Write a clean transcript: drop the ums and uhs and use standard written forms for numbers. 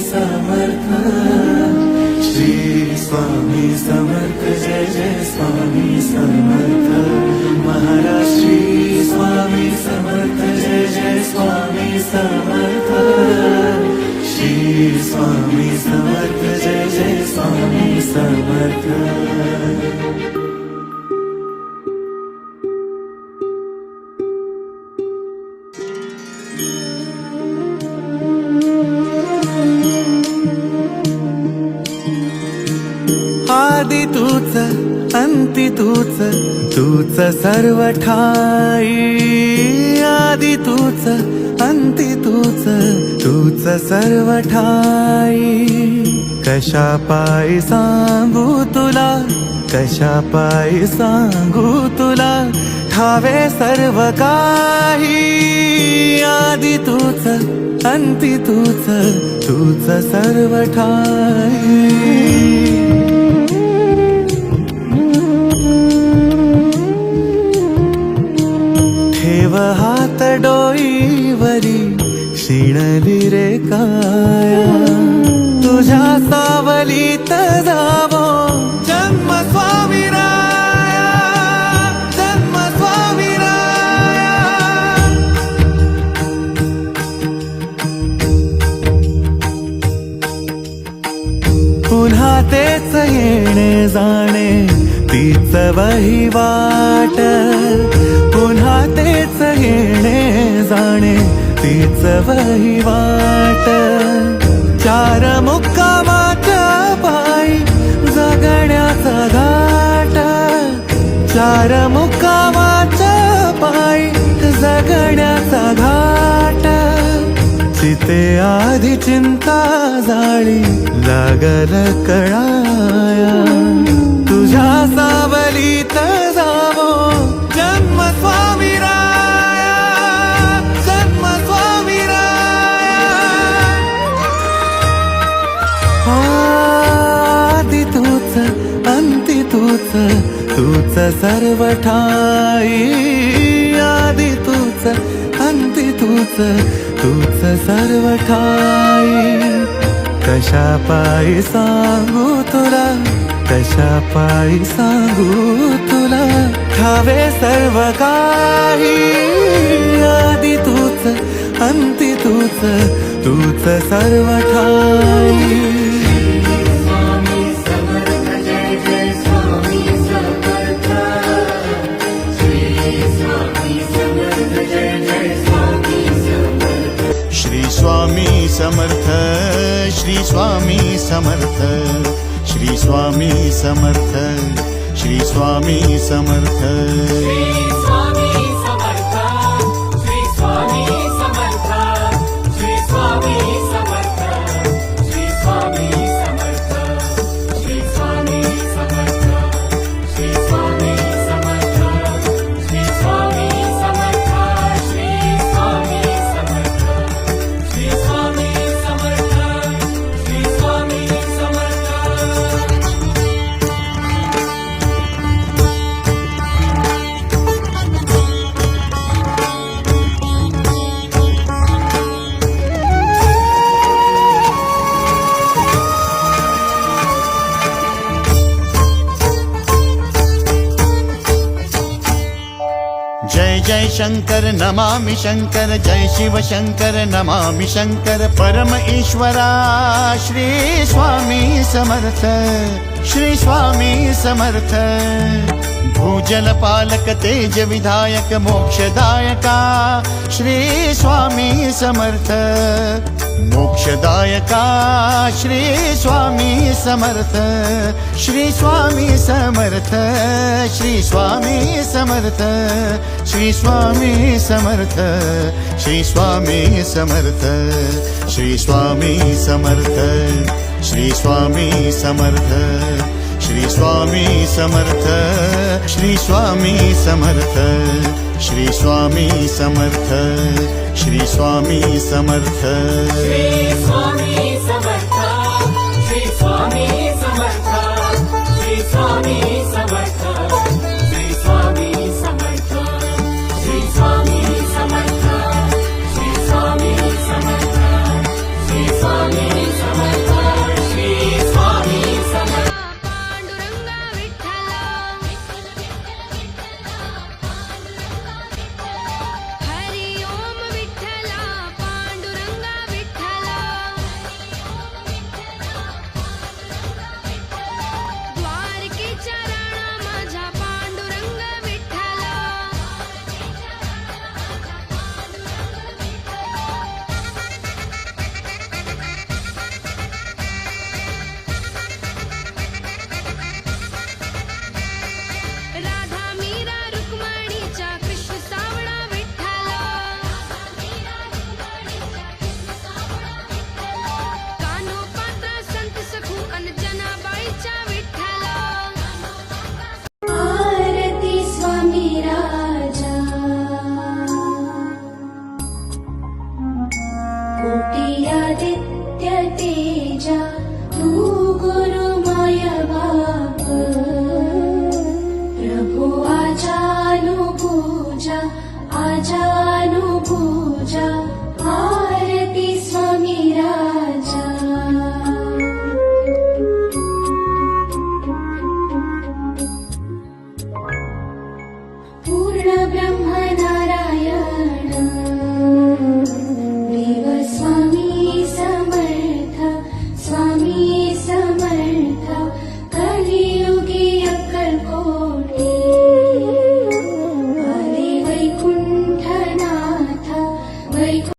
समर्थ, श्री स्वामी समर्थ, जय जय स्वामी समर्थ महाराज, श्री स्वामी समर्थ, जय जय स्वामी समर्थ, श्री स्वामी समर्थ, जय जय स्वामी समर्थ। आदि तूच अंती तूच, तूच सर्व ठाई। आदि तूच अंती तूच, तूच सर्व ठाई। कशा पायी सांगू तुला, कशा पायी सांगू तुला, ठावे सर्व काही। आदि तूच अंती तूच, तूच सर्व ठाई। ठेव हात डोईवरी, शिणली रे काया, तुझ्या सावलीत जावो जन्म स्वामीराया, जन्म स्वामीराया। पुन्हा तेच येणे जाणे, तीच वहिवाट, पुन्हा तेच येणे जाणे, तीच वहिवाट। चार मुक्कामाच्या पायी जगण्याचा घाट, चार मुक्कामाच्या पायी जगण्याचा घाट। चिते आधी चिंता जाळी लागल कळाया, तुझ्या सावलीत जावो जन्म स्वामीराया, जन्म स्वामीराया। आदि तूच अंती तूच, तूच सर्व ठाई। आदि तूच अंती तूच, तूच सर्व ठाई। कशा पायी सांगू तुला, कशा पायी सांगू तुला, ठावे सर्व काही। आदि तूच अंती तूच, तूच सर्व ठाई। श्री स्वामी समर्थ, श्री स्वामी समर्थ, श्री स्वामी समर्थ, श्री स्वामी समर्थ। जय जय शंकर नमामि शंकर, जय शिव शंकर नमामि शंकर। परम ईश्वरा श्री स्वामी समर्थ, श्री स्वामी समर्थ। भूजल पालक तेज विधायक मोक्षदायका, श्री स्वामी समर्थ। मोक्षदायका श्री स्वामी समर्थ, श्री स्वामी समर्थ, श्री स्वामी समर्थ, श्री स्वामी समर्थ, श्री स्वामी समर्थ, श्री स्वामी समर्थ, श्री स्वामी समर्थ, श्री स्वामी समर्थ, श्री स्वामी समर्थ, श्री स्वामी समर्थ, श्री स्वामी समर्थ, श्री स्वामी समर्थ, श्री स्वामी समर्थ, श्री स्वामी समर्थ, श्री स्वामी समर्थ, श्री स्वामी समर्थ, श्री स्वामी समर्थ, श्री स्वामी समर्थ। आदित्य तेजा तू गुरुमय भाग